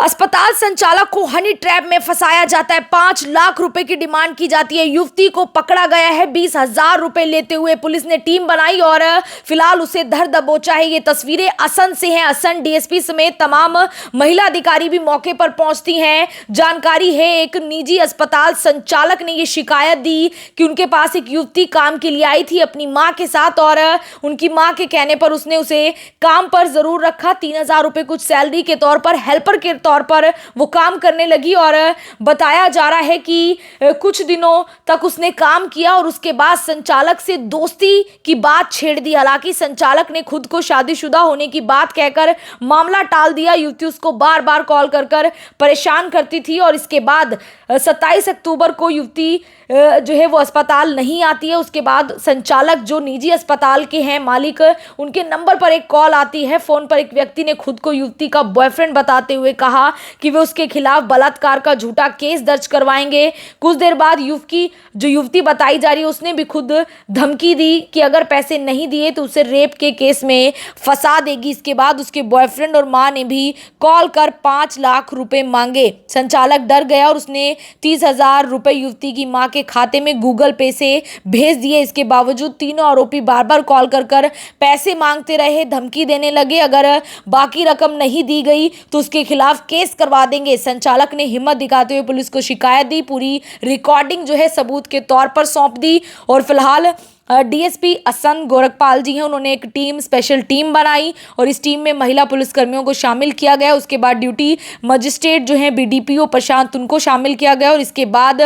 अस्पताल संचालक को हनी ट्रैप में फंसाया जाता है। 5 लाख रुपए की डिमांड की जाती है। युवती को पकड़ा गया है। 20,000 रुपए लेते हुए पुलिस ने टीम बनाई और फिलहाल उसे धर दबोचा है। ये तस्वीरें असम से हैं। असम डीएसपी समेत तमाम महिला अधिकारी भी मौके पर पहुंचती हैं। जानकारी है एक निजी अस्पताल संचालक ने ये शिकायत दी कि उनके पास एक युवती काम के लिए आई थी अपनी मां के साथ और उनकी मां के कहने पर उसने उसे काम पर जरूर रखा। 3,000 रुपए कुछ सैलरी के तौर पर, हेल्पर के तौर पर वो काम करने लगी और बताया जा रहा है कि कुछ दिनों तक उसने काम किया और उसके बाद संचालक से दोस्ती की बात छेड़ दी। हालांकि संचालक ने खुद को शादीशुदा होने की बात कहकर मामला टाल दिया। युवती उसको बार बार कॉल कर परेशान करती थी और इसके बाद 27 अक्टूबर को युवती जो है वो अस्पताल नहीं आती है। उसके बाद संचालक जो निजी अस्पताल के हैं मालिक, उनके नंबर पर एक कॉल आती है। फोन पर एक व्यक्ति ने खुद को युवती का बॉयफ्रेंड बताते हुए कहा कि वे उसके खिलाफ बलात्कार का झूठा केस दर्ज करवाएंगे। कुछ देर बाद युवती बताई जा रही है, उसने भी खुद धमकी दी कि अगर पैसे नहीं दिए तो उसे रेप के केस में फंसा देगी। इसके बाद उसके बॉयफ्रेंड और मां ने भी कॉल कर 5 लाख रुपए मांगे। संचालक डर गया और उसने 30,000 रुपए युवती की मां के खाते में गूगल पे से भेज दिए। इसके बावजूद तीनों आरोपी बार बार कॉल कर पैसे मांगते रहे, धमकी देने लगे। अगर बाकी रकम नहीं दी गई तो उसके खिलाफ केस करवा देंगे। संचालक ने हिम्मत दिखाते हुए पुलिस को शिकायत दी, पूरी रिकॉर्डिंग जो है सबूत के तौर पर सौंप दी और फिलहाल डीएसपी असम गोरखपाल जी हैं, उन्होंने एक स्पेशल टीम बनाई और इस टीम में महिला पुलिसकर्मियों को शामिल किया गया। उसके बाद ड्यूटी मजिस्ट्रेट जो है बीडीपीओ प्रशांत, उनको शामिल किया गया और इसके बाद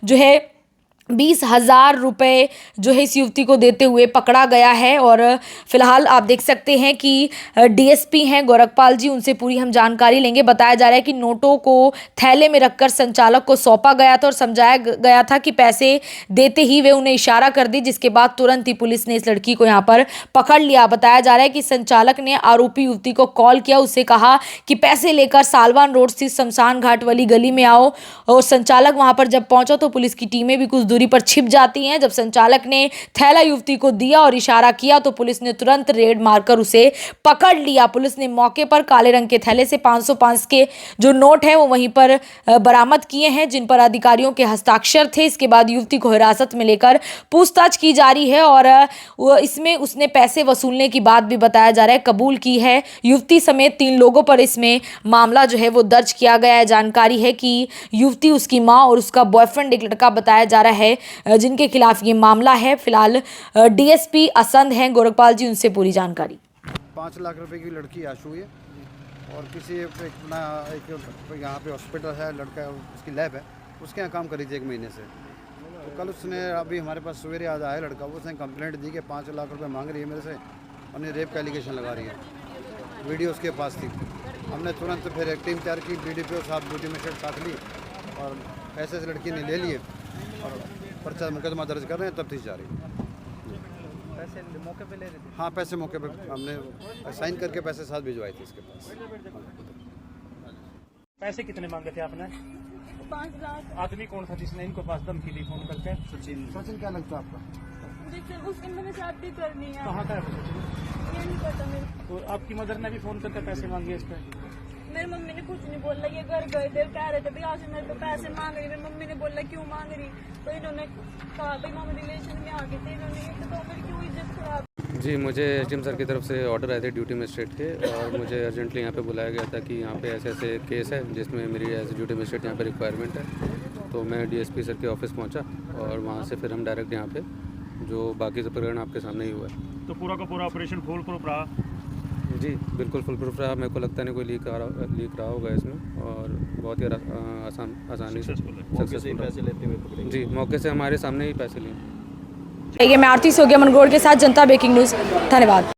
जो है 20,000 रुपए जो है इस युवती को देते हुए पकड़ा गया है। और फिलहाल आप देख सकते हैं कि डीएसपी हैं गोरखपाल जी, उनसे पूरी हम जानकारी लेंगे। बताया जा रहा है कि नोटों को थैले में रखकर संचालक को सौंपा गया था और समझाया गया था कि पैसे देते ही वे उन्हें इशारा कर दी, जिसके बाद तुरंत ही पुलिस ने इस लड़की को यहाँ पर पकड़ लिया। बताया जा रहा है कि संचालक ने आरोपी युवती को कॉल किया, उससे कहा कि पैसे लेकर सालवान रोड स्थित शमशान घाट वाली गली में आओ और संचालक वहां पर जब पहुंचा तो पुलिस की टीमें भी कुछ दूरी पर छिप जाती हैं। जब संचालक ने थैला युवती को दिया और इशारा किया तो पुलिस ने तुरंत रेड मारकर उसे पकड़ लिया। पुलिस ने मौके पर काले रंग के थैले से 505 के जो नोट हैं वो वहीं पर बरामद किए हैं, जिन पर अधिकारियों के हस्ताक्षर थे। इसके बाद युवती को हिरासत में लेकर पूछताछ की जा रही है और इसमें उसने पैसे वसूलने की बात भी बताया जा रहा है कबूल की है। युवती समेत 3 लोगों पर इसमें मामला जो है वो दर्ज किया गया है। जानकारी है कि युवती, उसकी मां और उसका बॉयफ्रेंड एक लड़का बताया जा रहा है जिनके खिलाफ ये मामला है। फिलहाल डीएसपी असंध हैं गोरखपाल जी, उनसे पूरी जानकारी। 5 लाख रुपए की लड़की आशु है और किसी एक यहाँ पे हॉस्पिटल है, लड़का उसकी लैब है, उसके यहाँ काम करी थी 1 महीने से। तो कल उसने अभी हमारे पास सवेरे आज आया लड़का, उसने कंप्लेंट दी कि 5 लाख रुपए मांग रही है मेरे से और रेप का एलिगेशन लगा रही है। वीडियो उसके पास थी। हमने तुरंत फिर एक टीम तैयार की, बीडीपीओ साहब ड्यूटी में सेट साथ ली और पैसे से लड़की ने ले लिए और पर्चा मुकदमा दर्ज कर रहे हैं, तफ्तीश जारी है। पैसे मौके पे ले रहे थे? हाँ, पैसे मौके पे हमने साइन करके पैसे साथ भिजवाए थे इसके पास। पैसे कितने मांगे थे आपने? 5 लाख। आदमी कौन था जिसने इनको पास धमकी दी फोन करके? सचिन क्या लगता है आपका? जिससे उसकी मैंने शादी करनी है। कहाँ का है वो सचिन? ये नहीं पता मेरे। तो आपकी मदर ने भी फोन करके पैसे मांगे इस पे? मेरी मम्मी ने कुछ नहीं बोला, ये घर गए थे, कह रहे थे भाई आज मेरे को पैसे मांग रही। मेरी मम्मी ने बोला क्यों मांग रही, तो इन्होंने कहा भाई मामा रिलेशन में आ गए थे इन्होंने, तो मेरी क्यों इज्जत खराब। जी, मुझे एसडीएम सर की तरफ से ऑर्डर आए थे ड्यूटी मजिस्ट्रेट के और मुझे अर्जेंटली यहाँ पे बुलाया गया था कि यहाँ पे ऐसे ऐसे केस है जिसमें मेरी एज ड्यूटी मजिस्ट्रेट यहाँ पे रिक्वायरमेंट है। तो मैं डीएसपी सर के ऑफिस पहुँचा और वहाँ से फिर हम डायरेक्ट यहाँ पे जो बाकी सब प्रकरण आपके सामने ही हुआ है। तो पूरा का पूरा ऑपरेशन फुल प्रूफ रहा? जी बिल्कुल फुल प्रूफ रहा। मेरे को लगता नहीं कोई लीक रहा होगा इसमें और बहुत ही आसानी से सक्सेसफुल पैसे लेते हुए जी, मौके से हमारे सामने ही पैसे लिए। मैं आरती सोगिया मनगोड़ के साथ जनता ब्रेकिंग न्यूज़, धन्यवाद।